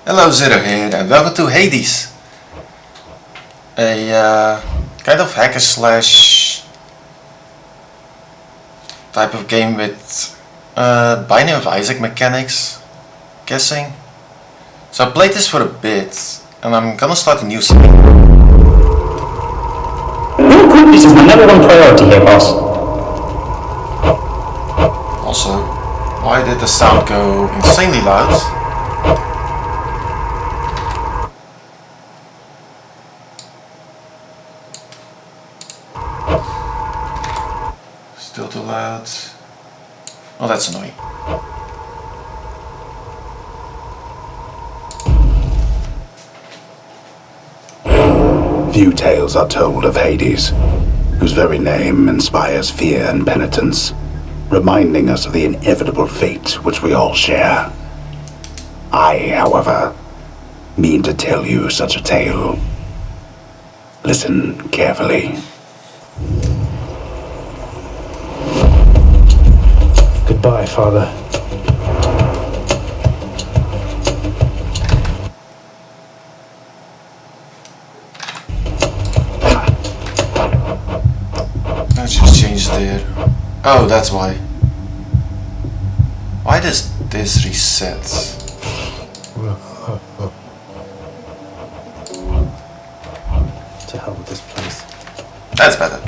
Hello, Zero here, and welcome to Hades, a kind of hacker slash type of game with Binding of Isaac mechanics, guessing. So I played this for a bit, and I'm gonna start a new series. This is my #1 priority here, boss. Also, why did the sound go insanely loud? Still too loud. Oh, that's annoying. Few tales are told of Hades, whose very name inspires fear and penitence, reminding us of the inevitable fate which we all share. I, however, mean to tell you such a tale. Listen carefully. Goodbye, Father. Let's just change there. Oh, that's why. Why does this reset? To hell with this place. That's better.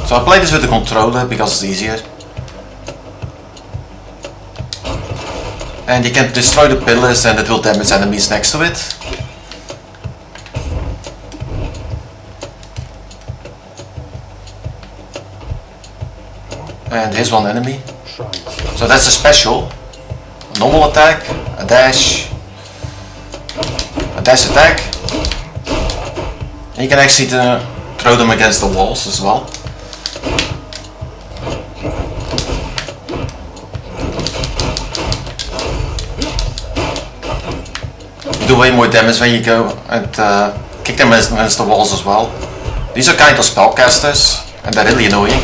So I play this with the controller because it's easier. And you can destroy the pillars and it will damage enemies next to it. And here's one enemy. So that's a special. A normal attack, a dash attack. And you can actually throw them against the walls as well. You do way more damage when you go and kick them against the walls as well. These are kind of spellcasters and they're really annoying.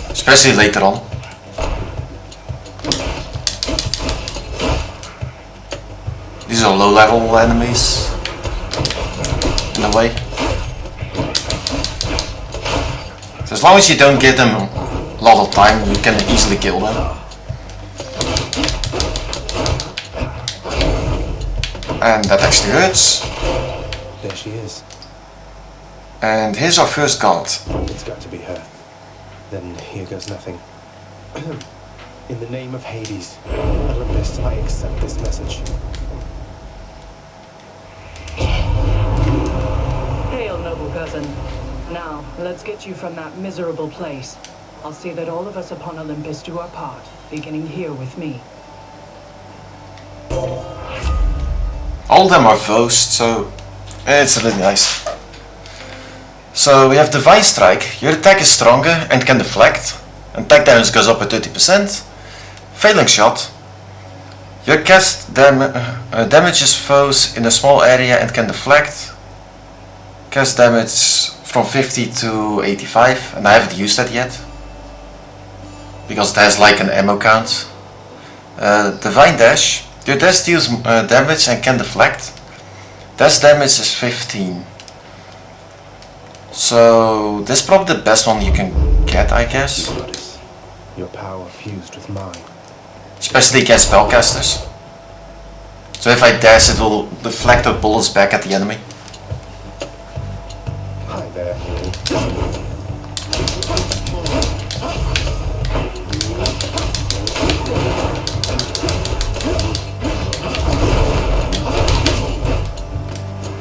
Especially later on. These are low level enemies in a way. So as long as you don't give them a lot of time, you can easily kill them. And that actually hurts. There she is. And here's our first god. It's got to be her. Then here goes nothing. In the name of Hades, Olympus, I accept this message. Hail, noble cousin. Now, let's get you from that miserable place. I'll see that all of us upon Olympus do our part, beginning here with me. All of them are foes, so it's really nice. So we have Divine Strike. Your attack is stronger and can deflect. Attack damage goes up by 30%. Failing Shot. Your cast damages foes in a small area and can deflect. Cast damage from 50 to 85, and I haven't used that yet. Because it has like an ammo count. Divine Dash. Your dash deals damage and can deflect. Dash damage is 15. So this is probably the best one you can get, I guess. Your power fused with mine. Especially against spellcasters. So if I dash, it will deflect the bullets back at the enemy. Hi there.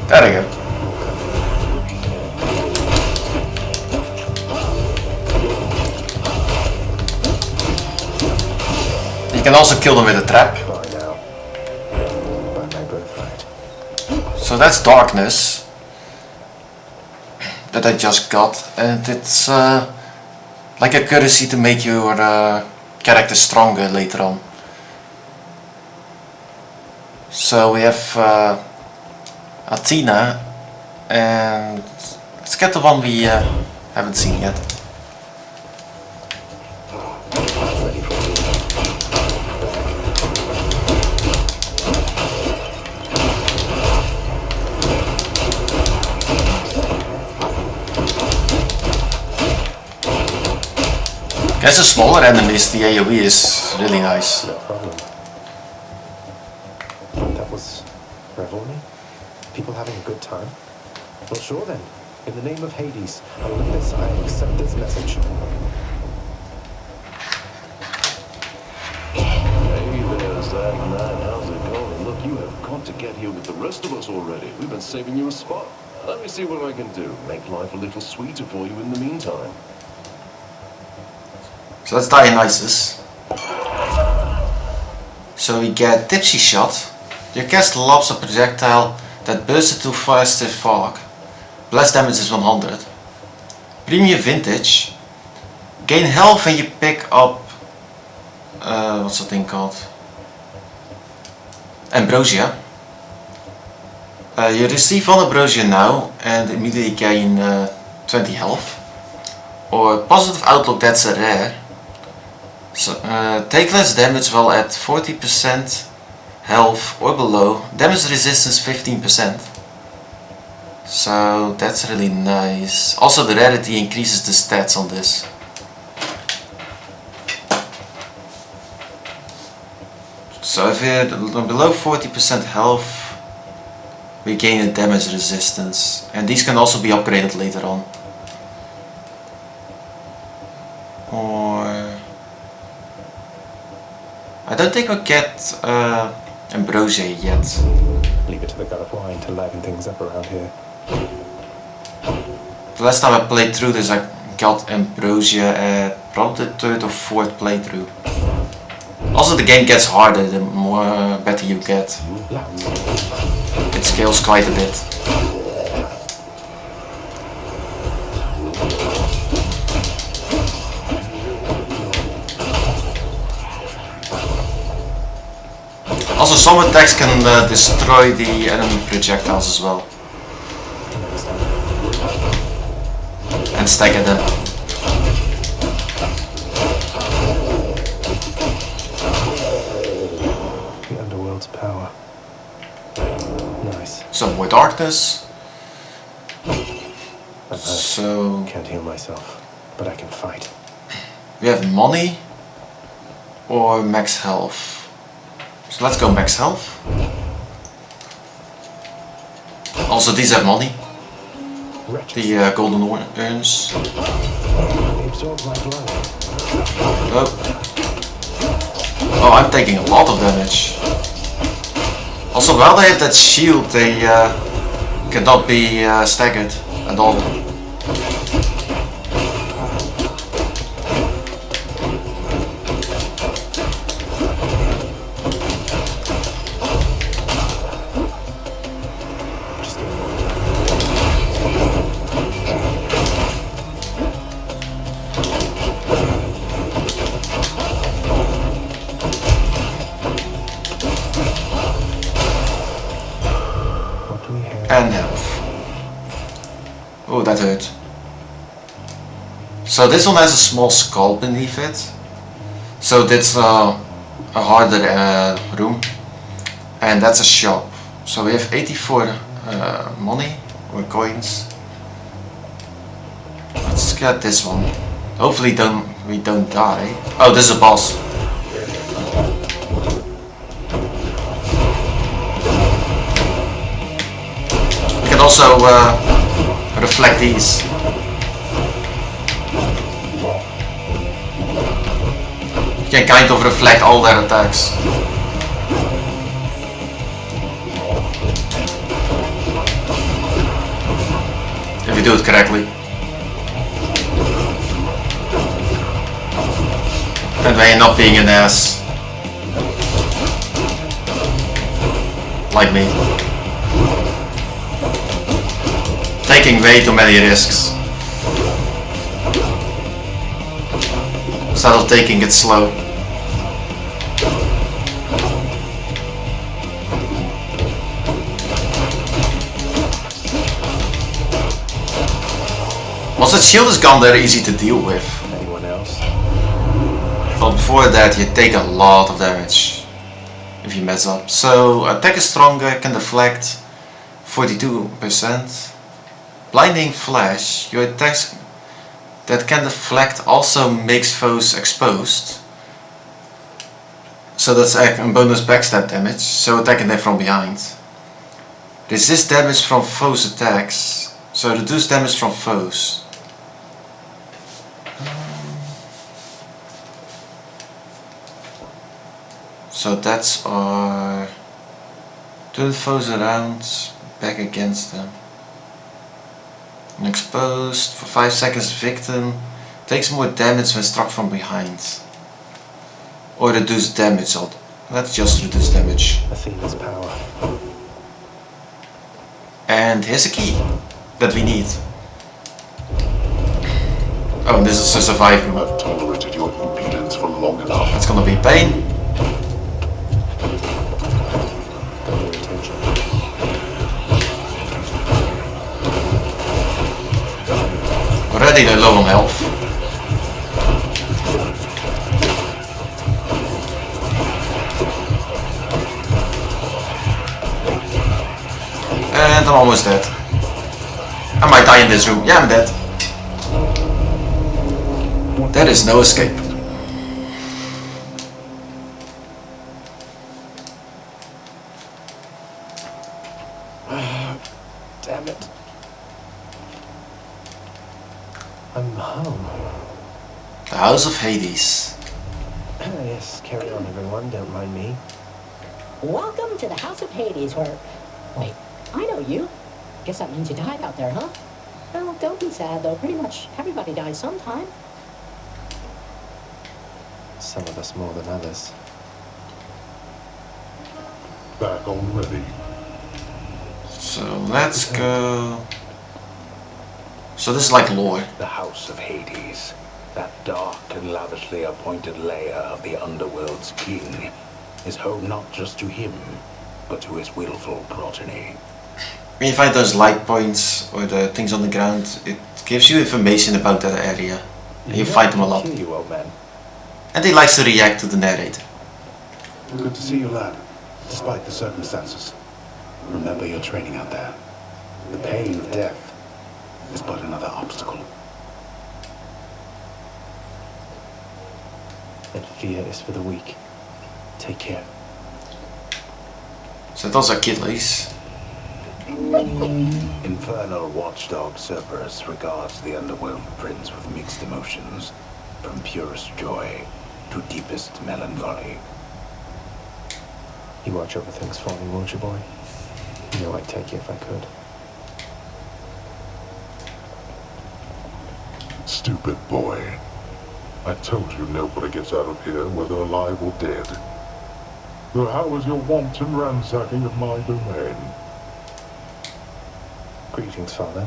There we go. You can also kill them with a trap. So that's Darkness that I just got, and it's like a currency to make your character stronger later on. So we have Athena, and let's get the one we haven't seen yet. Ready for me. As a smaller enemies, the AoE is really nice. No problem. That was revelry? People having a good time? Well, sure then. In the name of Hades, Olympus, I accept this message. Hey, there's that man. How's it going? Look, you have got to get here with the rest of us already. We've been saving you a spot. Let me see what I can do. Make life a little sweeter for you in the meantime. So let's Dionysus. So we get Tipsy Shot. Your cast lobs a projectile that bursts into faster fog. Blast damage is 100. Premium Vintage. Gain health when you pick up... what's that thing called? Ambrosia. You receive 1 Ambrosia now and immediately gain 20 health. Or Positive Outlook, that's a rare. So, take less damage while at 40% health or below. Damage resistance 15%. So that's really nice. Also the rarity increases the stats on this. So if you're below 40% health, we gain a damage resistance. And these can also be upgraded later on. Or... I don't think we'll get Ambrosia yet. Leave it to the god of wine to liven things up around here. The last time I played through this, I got Ambrosia at probably the 3rd or 4th playthrough. Also the game gets harder the more better you get. It scales quite a bit. Also some attacks can destroy the enemy projectiles as well. And stagger them. The underworld's power. Nice. Some more darkness. I'm hurt. So Can't heal myself, but I can fight. we have money or max health. So let's go max health. Also these have money. The golden urns. They absorb my blood. Oh. Oh, I'm taking a lot of damage. Also while they have that shield, they cannot be staggered at all. And health. Oh, that hurt. So this one has a small skull beneath it. So that's a harder room. And that's a shop. So we have 84 money or coins. Let's get this one. Hopefully we don't die. Oh, this is a boss. You can also reflect these. You can kind of reflect all their attacks. If you do it correctly. And when you're not being an ass. Like me. Taking way too many risks. Instead of taking it slow. Once that shield is gone, they're easy to deal with. Anyone else? But before that, you take a lot of damage if you mess up. So attack is stronger, can deflect 42%. Blinding Flash, your attacks That can deflect also makes foes exposed. So that's a bonus backstab damage, so attacking them from behind. Resist damage from foes' attacks, so reduce damage from foes. So that's our... turn foes around, back against them. Exposed for 5 seconds, victim takes more damage when struck from behind. Or reduce damage. Let's just reduce damage. Athena's power. And here's a key that we need. Oh, this is a survive room. I've tolerated your impudence for long enough. It's gonna be pain. Got your attention. Already they're low on health. And I'm almost dead. I might die in this room. Yeah, I'm dead. There is no escape. Damn it. I'm home. The House of Hades. Yes, carry on everyone, don't mind me. Welcome to the House of Hades, where... Wait, I know you. Guess that means you died out there, huh? Well, don't be sad, though. Pretty much everybody dies sometime. Some of us more than others. Back already. So let's go. So this is like lore. The House of Hades, that dark and lavishly appointed lair of the underworld's king, is home not just to him, but to his willful progeny. When you find those light points or the things on the ground, it gives you information about that area. And you find them a lot. You, old man. And he likes to react to the narrator. Good to see you, lad, despite the circumstances. Remember your training out there. The pain of death is but another obstacle. And fear is for the weak. Take care. So those are Achilles. Infernal watchdog Cerberus regards the underworld prince with mixed emotions, from purest joy to deepest melancholy. You watch over things for me, won't you, boy? You know I'd take you if I could. Stupid boy. I told you nobody gets out of here, whether alive or dead. So how was your wanton ransacking of my domain? Greetings, Father.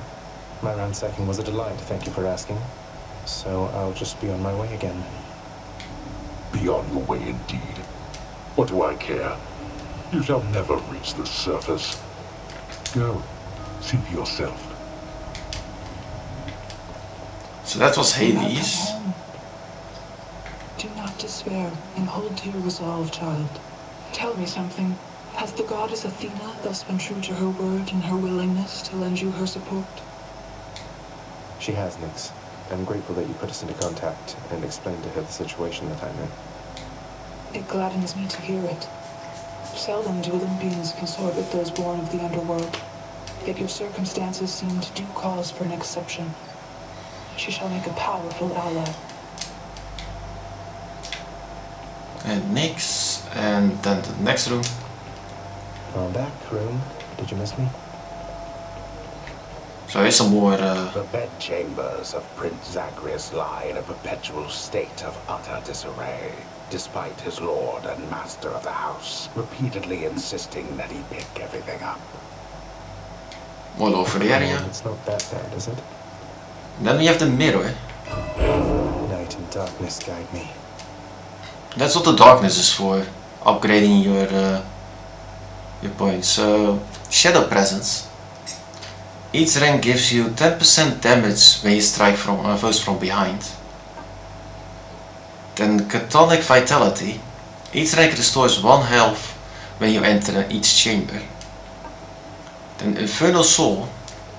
My ransacking was a delight, thank you for asking. So I'll just be on my way again. Be on your way indeed. What do I care? You shall never reach the surface. Go, see for yourself. So that was Hades. Do not despair and hold to your resolve, child. Tell me something. Has the goddess Athena thus been true to her word in her willingness to lend you her support? She has, Nix. I'm grateful that you put us into contact and explained to her the situation that I'm in. It gladdens me to hear it. Seldom do Olympians consort with those born of the underworld, yet your circumstances seemed due cause for an exception. She shall make a powerful ally. And Nix. And then the next room. I'm back, room. Did you miss me? So here's some more. The bedchambers of Prince Zagreus lie in a perpetual state of utter disarray, despite his lord and master of the house repeatedly insisting that he pick everything up. More lore for the area. It's not that bad, is it? And then we have the mirror. Night and darkness guide me. That's what the darkness is for. Upgrading your points. So shadow presence. Each rank gives you 10% damage when you strike from foes from behind. Then Chthonic Vitality. Each rank restores 1 health when you enter each chamber. Then Infernal Soul.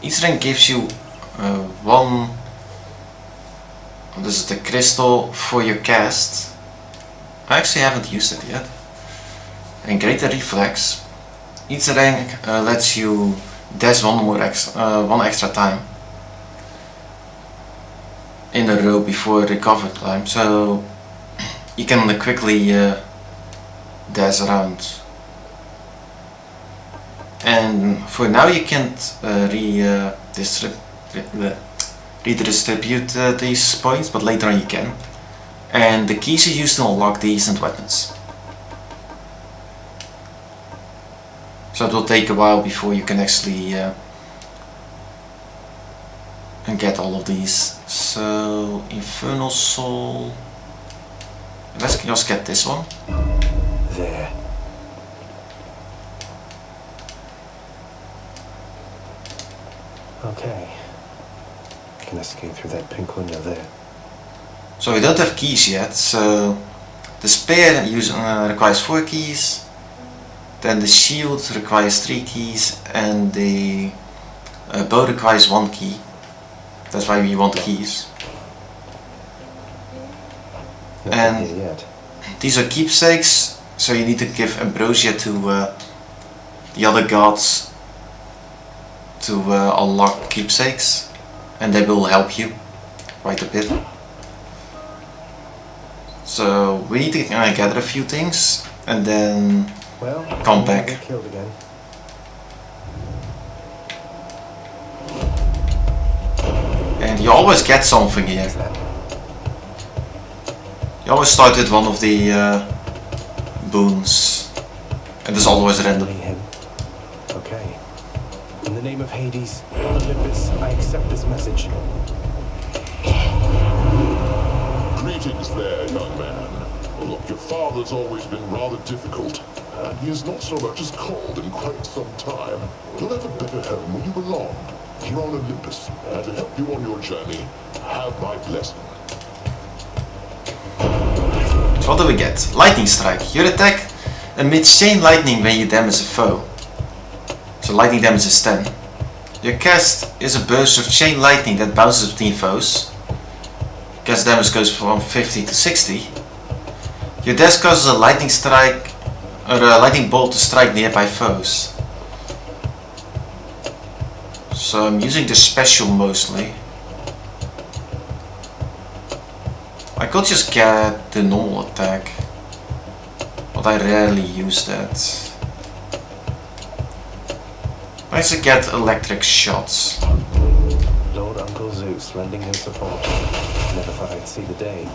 Each rank gives you 1 This is the crystal for your cast. I actually haven't used it yet. And greater reflex. Each rank lets you dash one extra time in a row before recover time, so you can quickly dash around. And for now you can't redistribute these points, but later on you can. And the keys are used to unlock these and weapons. So it will take a while before you can actually get all of these. So Infernal Soul. Let's just get this one. There. Okay. I can escape through that pink window there. So we don't have keys yet, so the spear requires 4 keys, then the shield requires 3 keys, and the bow requires 1 key. That's why we want keys. Nothing And here yet. these are keepsakes, so you need to give ambrosia to the other gods to unlock keepsakes, and they will help you quite a bit. So we need to gather a few things and then Well, come I'm gonna back. get killed again. And you always get something here. What's that? You always start with one of the boons, and there's always random. Only him. Okay. In the name of Hades, Olympus, I accept this message. Greetings there, young man. Well, look, your father's always been rather difficult, and he has not so much as called in quite some time. You'll have a better home where you belong, here on Olympus. And to help you on your journey, have my blessing. So what do we get? Lightning Strike. Your attack emits chain lightning when you damage a foe. So lightning damage is 10. Your cast is a burst of chain lightning that bounces between foes. Cast damage goes from 50 to 60. Your dash causes a lightning strike or a lightning bolt to strike nearby foes. So I'm using the special mostly. I could just get the normal attack, but I rarely use that. I should get electric shots. Lord Uncle Zeus lending his support. Never thought I'd see the day.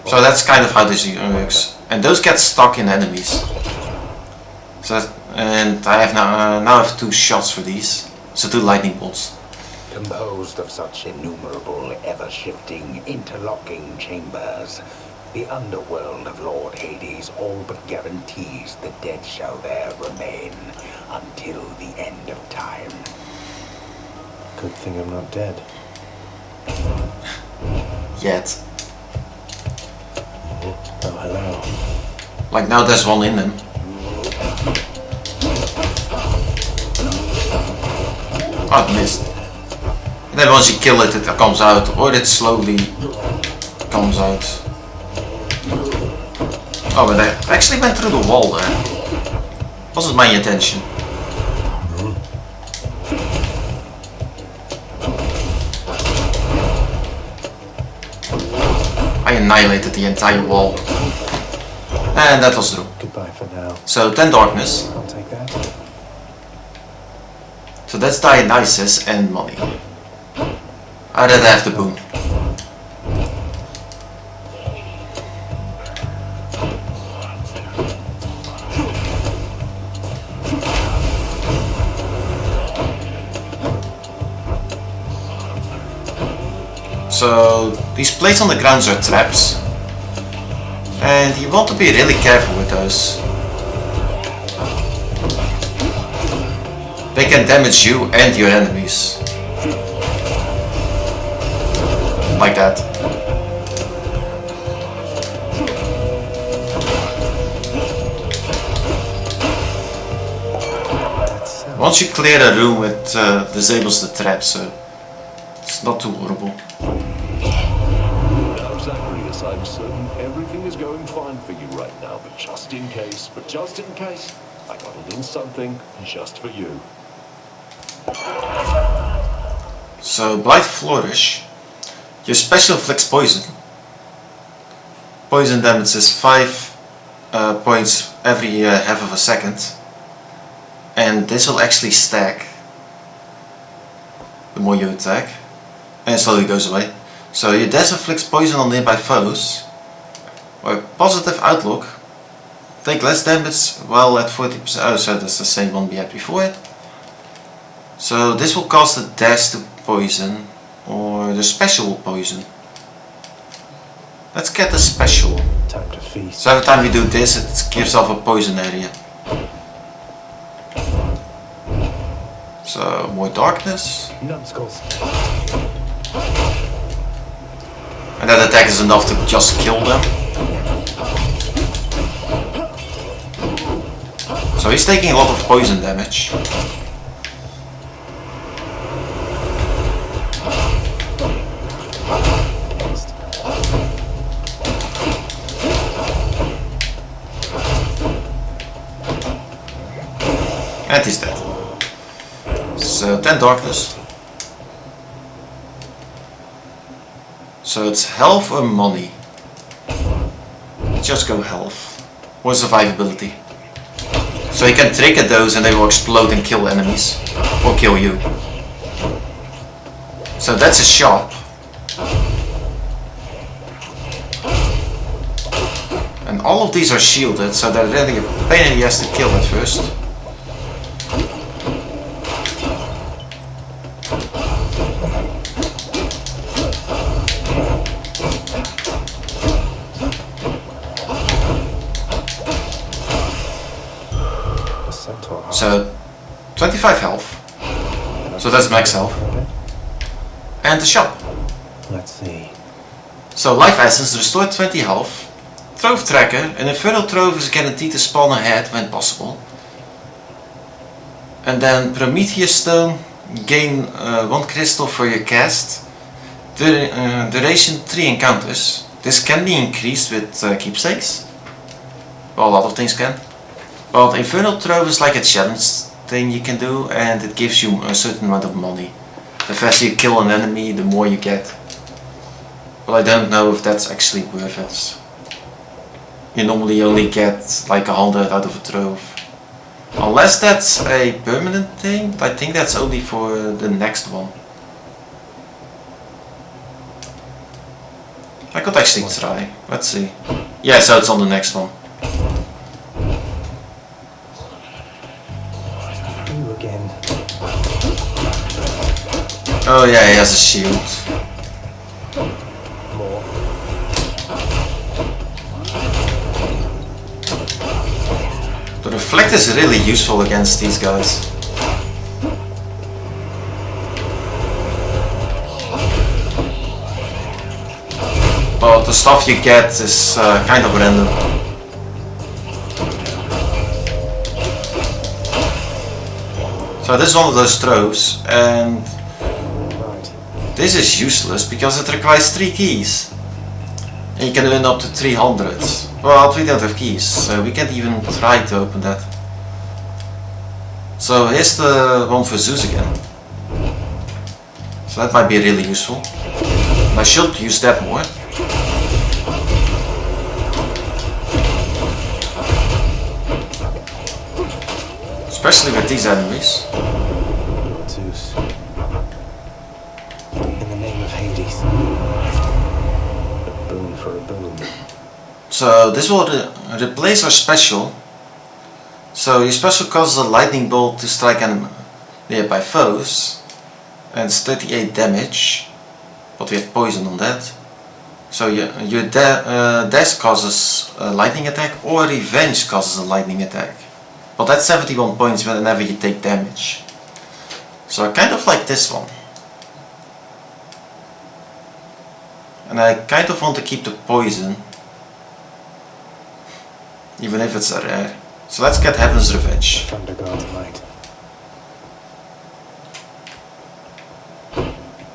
So that's kind of how this works. And those get stuck in enemies. So and I have now I have 2 shots for these. So 2 lightning bolts. Composed of such innumerable, ever-shifting, interlocking chambers, the underworld of Lord Hades all but guarantees the dead shall there remain until the end of time. Good thing I'm not dead. Yet. Oh, hello. Like now there's one in them. Oh, it missed. And then once you kill it, it comes out, or it slowly comes out. Oh, but I actually went through the wall there. Wasn't my intention. I annihilated the entire wall. And that was through. Goodbye for now. So 10 darkness. I'll take that. So that's Dionysus and money. I'd rather have the boon. So these plates on the ground are traps. And you want to be really careful with those. They can damage you and your enemies. Like that. Once you clear a room, it disables the trap, so it's not too horrible. Zacharias, I'm certain everything is going fine for you right now, but just in case, I got a little something just for you. So, Blight Flourish. Your special inflicts poison. Poison damage is 5 points every half of a second. And this will actually stack the more you attack. And it slowly goes away. So your dash inflicts poison on nearby foes. Or positive outlook. Take less damage while at 40%. Oh, so that's the same one we had before. So this will cause the dash to poison. Or the special poison. Let's get the special. Time to feast. So every time we do this, it gives off a poison area. So more darkness. Numbskulls. And that attack is enough to just kill them. So he's taking a lot of poison damage. And he's dead. So 10 darkness. So it's health or money. Let's just go health. Or survivability. So you can trigger those and they will explode and kill enemies. Or kill you. So that's a shop. And all of these are shielded, so they're really a pain in the ass to kill at first. So 25 health. So that's max health. And the shop. Let's see. So life essence, restore 20 health. Trove tracker, an infernal trove is guaranteed to spawn ahead when possible. And then Prometheus stone, gain 1 crystal for your cast. Duration 3 encounters. This can be increased with keepsakes. Well, a lot of things can. But infernal trove is like a challenge thing you can do, and it gives you a certain amount of money. The faster you kill an enemy, the more you get. But I don't know if that's actually worth it. You normally only get like 100 out of a trove. Unless that's a permanent thing, I think that's only for the next one. I could actually try. Let's see. Yeah, so it's on the next one. You again. Oh yeah, he has a shield. More. The reflect is really useful against these guys. But the stuff you get is kind of random. So this is one of those troves, and this is useless because it requires 3 keys. And you can earn up to 300. Well, we don't have keys, so we can't even try to open that. So here's the one for Zeus again. So that might be really useful. I should use that more. Especially with these enemies. Lord Zeus. In the name of Hades. A boon for a boon. So this will replace our special. So your special causes a lightning bolt to strike nearby foes. And it's 38 damage. But we have poison on that. So your dash causes a lightning attack, or revenge causes a lightning attack. But that's 71 points whenever you take damage. So I kind of like this one. And I kind of want to keep the poison. Even if it's a rare. So let's get Heaven's Revenge. Thunder God's might.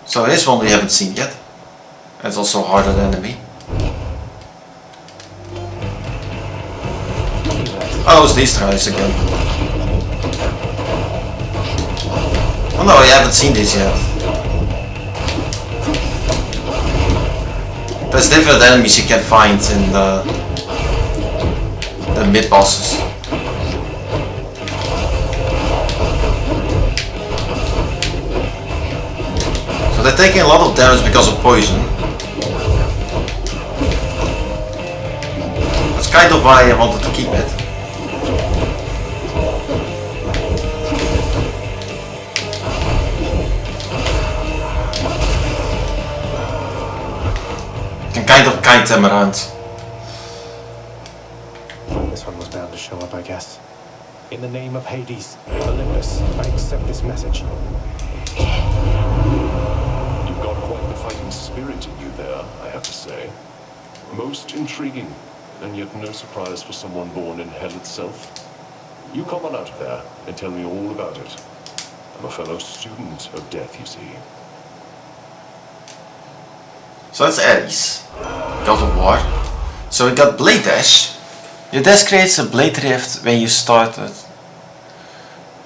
So here's one we haven't seen yet. It's also a harder enemy. Oh, it's these guys again. Oh no, I haven't seen these yet. There's different enemies you can find in the mid-bosses. So they're taking a lot of damage because of poison. That's kind of why I wanted to keep it. Kind of kite them around. This one was bound to show up, I guess. In the name of Hades, Olympus, I accept this message. You've got quite the fighting spirit in you there, I have to say. Most intriguing, and yet no surprise for someone born in hell itself. You come on out of there and tell me all about it. I'm a fellow student of death, you see. So that's Ares, God of War. So we got Blade Dash. Your dash creates a blade rift when you start it.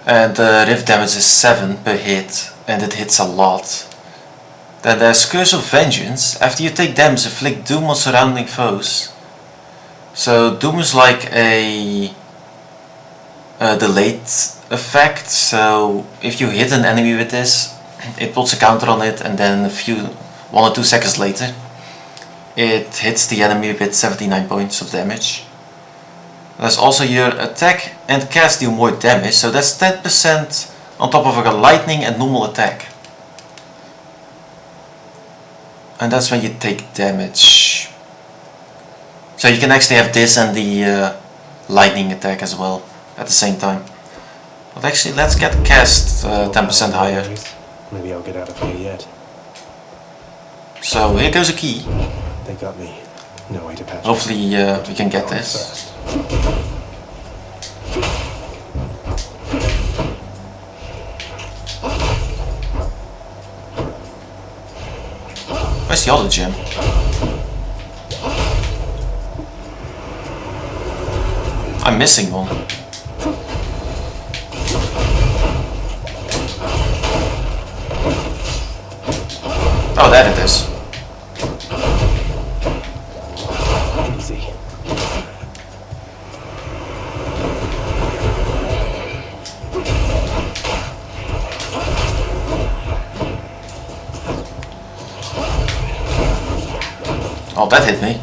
And the rift damage is 7 per hit, and it hits a lot. Then there's Curse of Vengeance. After you take damage, inflict doom on surrounding foes. So doom is like a delayed effect. So if you hit an enemy with this, it puts a counter on it, and then 1 or 2 seconds later it hits the enemy with 79 points of damage. There's also your attack and cast deal more damage, so that's 10% on top of a lightning and normal attack. And that's when you take damage. So you can actually have this and the lightning attack as well at the same time. But actually let's get cast 10% higher. Maybe I'll get out of here yet. So here goes a key. They got me. No way to patch. Hopefully we can get this. Where's the other gem? I'm missing one. Oh, there it is. Easy. Oh, that hit me.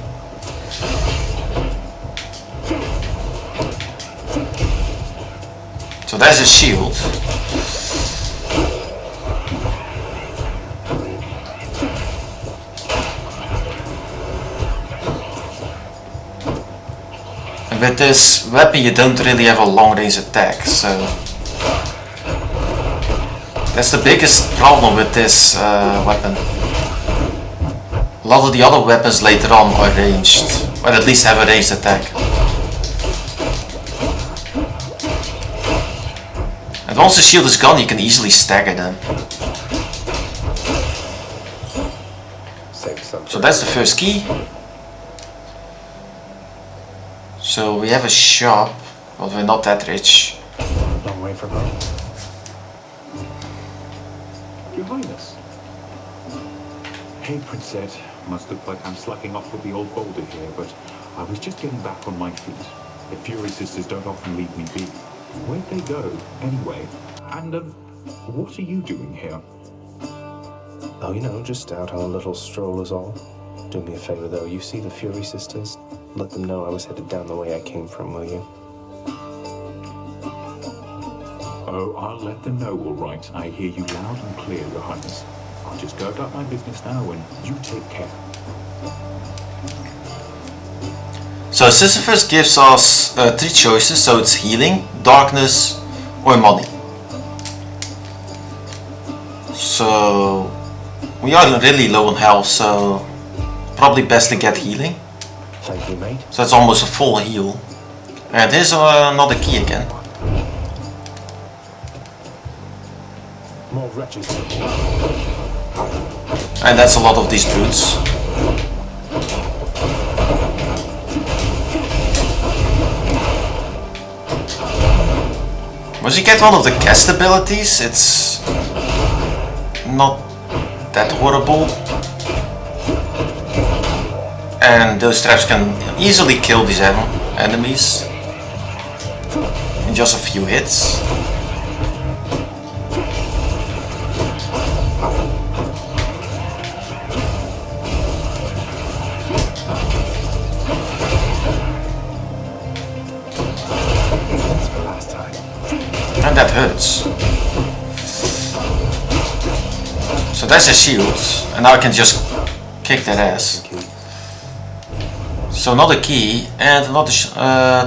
So there's a shield. And with this weapon you don't really have a long range attack, so that's the biggest problem with this weapon. A lot of the other weapons later on are ranged, or at least have a ranged attack. And once the shield is gone, you can easily stagger them. So that's the first key. So we have a shop, but we're not that rich. Long way from home. Your Highness. Hey, Princess. Must look like I'm slacking off with the old boulder here, but I was just getting back on my feet. The Fury Sisters don't often leave me be. Where'd they go, anyway? And, what are you doing here? Oh, you know, just out on a little stroll is all. Do me a favor, though. You see the Fury Sisters? Let them know I was headed down the way I came from, will you? Oh, I'll let them know, all right. I hear you loud and clear, Your Highness. I'll just go about my business now, and you take care. So Sisyphus gives us 3 choices, so it's healing, darkness, or money. So we are really low on health, so probably best to get healing. Thank you, mate. So that's almost a full heal. And here's another key again. More wretches. And that's a lot of these brutes. Once you get one of the cast abilities, it's not that horrible. And those traps can easily kill these enemies in just a few hits. And that hurts. So that's a shield, and now I can just kick that ass. So another key and another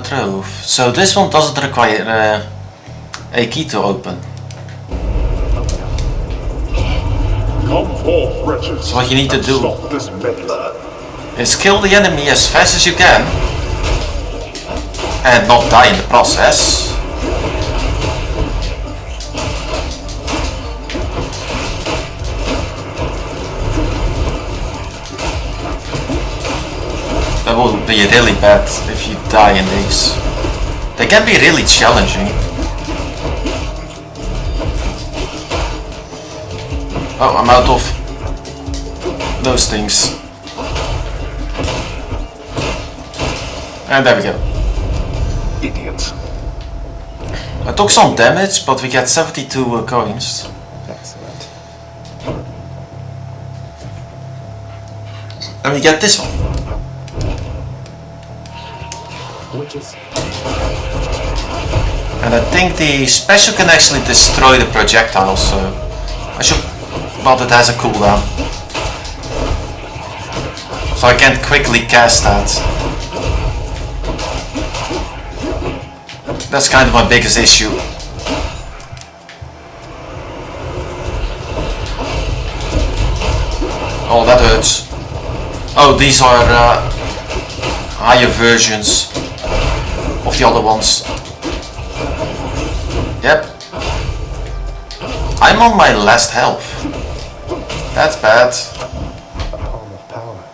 trove. So this one doesn't require a key to open. Come forth, wretches. So what you need to do Stop this meddler. is kill the enemy as fast as you can and not die in the process. That would be really bad if you die in these. They can be really challenging. Oh, I'm out of those things. And there we go. Idiots. I took some damage, but we get 72 coins. Excellent. And we get this one. Witches. And I think the special can actually destroy the projectiles, so I should... but it has a cooldown. So I can't quickly cast that. That's kind of my biggest issue. Oh, that hurts. Oh, these are higher versions of the other ones. Yep. I'm on my last health. That's bad. A palm of power.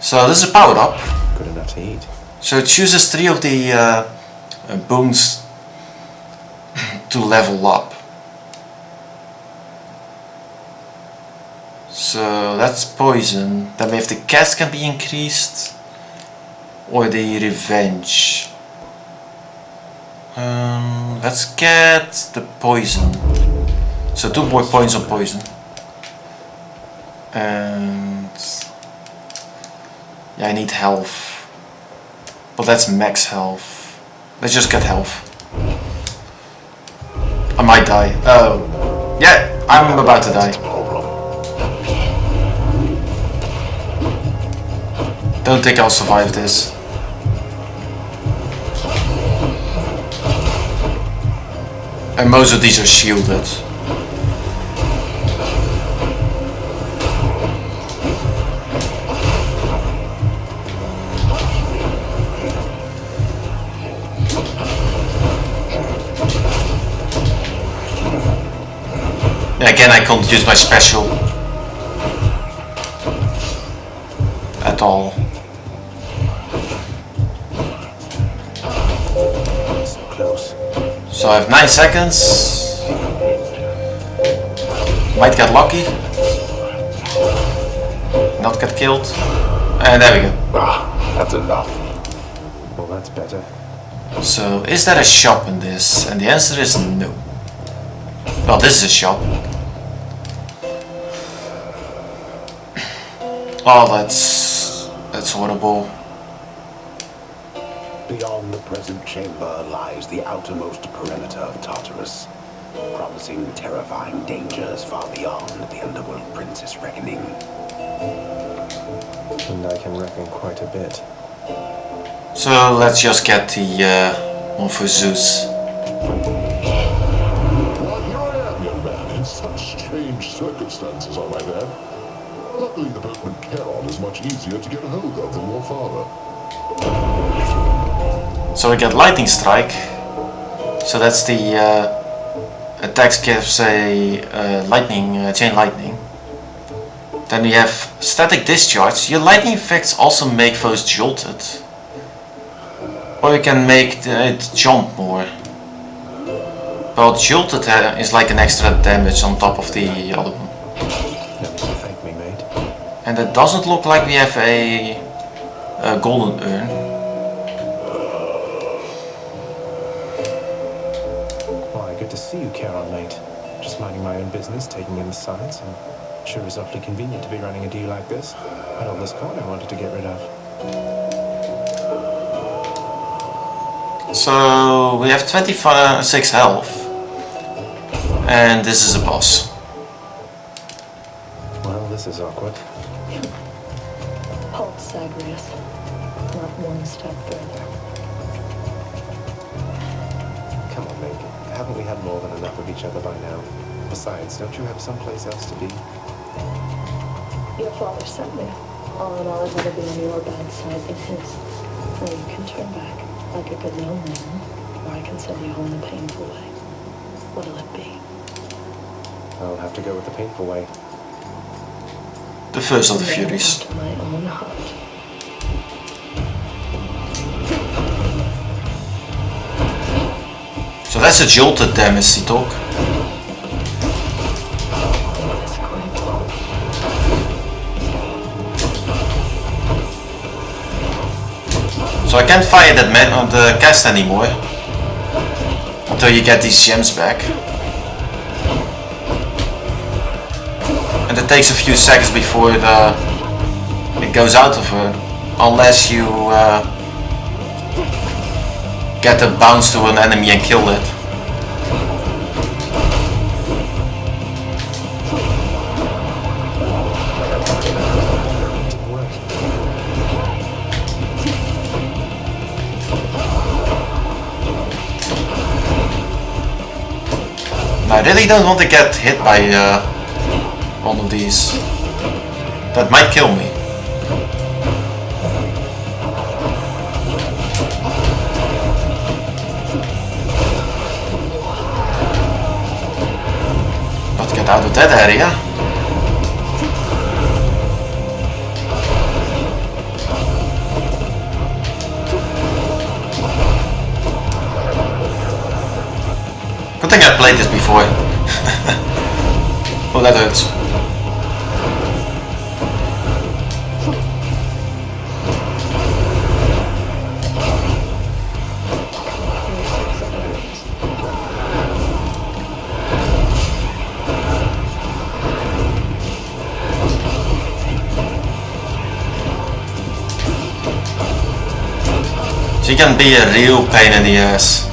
So this is a power up. Good enough to eat. So it chooses 3 of the boons to level up. So that's poison. Then we have the cast can be increased, or the revenge. Let's get the poison. So 2 more points on poison. And yeah, I need health. But that's max health. Let's just get health. I might die. Oh, yeah, I'm about to die. Don't think I'll survive this. And most of these are shielded. Again, I can't use my special at all. So close. So I have 9 seconds. Might get lucky. Not get killed. And there we go. Ah, that's enough. Well, that's better. So is there a shop in this? And the answer is no. Well, this is a shop. Oh, that's horrible. Beyond the present chamber lies the outermost perimeter of Tartarus, promising terrifying dangers far beyond the underworld prince's reckoning. And I can reckon quite a bit. So let's just get the one for Zeus. Well, here I am, young man, in such strange circumstances, I might add. Luckily, the boatman Charon is much easier to get a hold of than your father. So we get lightning strike. So that's the attacks gives a lightning chain lightning. Then we have static discharge. Your lightning effects also make foes jolted, or you can make it jump more. Well, jolted is like an extra damage on top of the other one. No need to thank me, mate. And it doesn't look like we have a golden urn. Why, good to see you, Charon, mate. Just minding my own business, taking in the sights, and sure is awfully convenient to be running a deal like this. Had all this coin I wanted to get rid of. So we have 26 health. And this is a boss. Well, this is awkward. Halt, Zagreus. Not one step further. Come on, mate. Haven't we had more than enough of each other by now? Besides, don't you have someplace else to be? Your father sent me. All in all, I'd rather be on your bad side than his. Or you can turn back, like a good young man, or I can send you home the painful way. What'll it be? I'll have to go with the painful way. The first of the Nailed Furies. to my own heart. So that's a jolted damage, he took. This quick. So I can't fire that the cast anymore. Until you get these gems back. And it takes a few seconds before it goes out of her. Unless you get a bounce to an enemy and kill it. I really don't want to get hit by one of these. That might kill me. But get out of that area. Good thing I played this before. Oh, that hurts. She can be a real pain in the ass.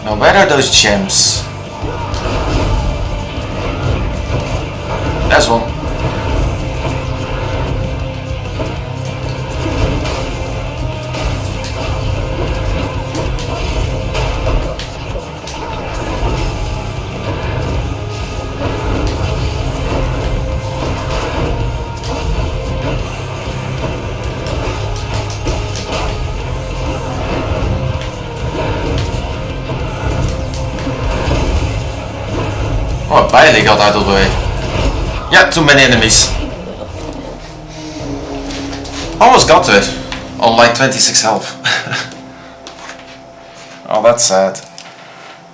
Now where are those gems? There's one. Oh, I barely got out of the way. Yeah, too many enemies. Almost got to it. On like 26 health. Oh, that's sad.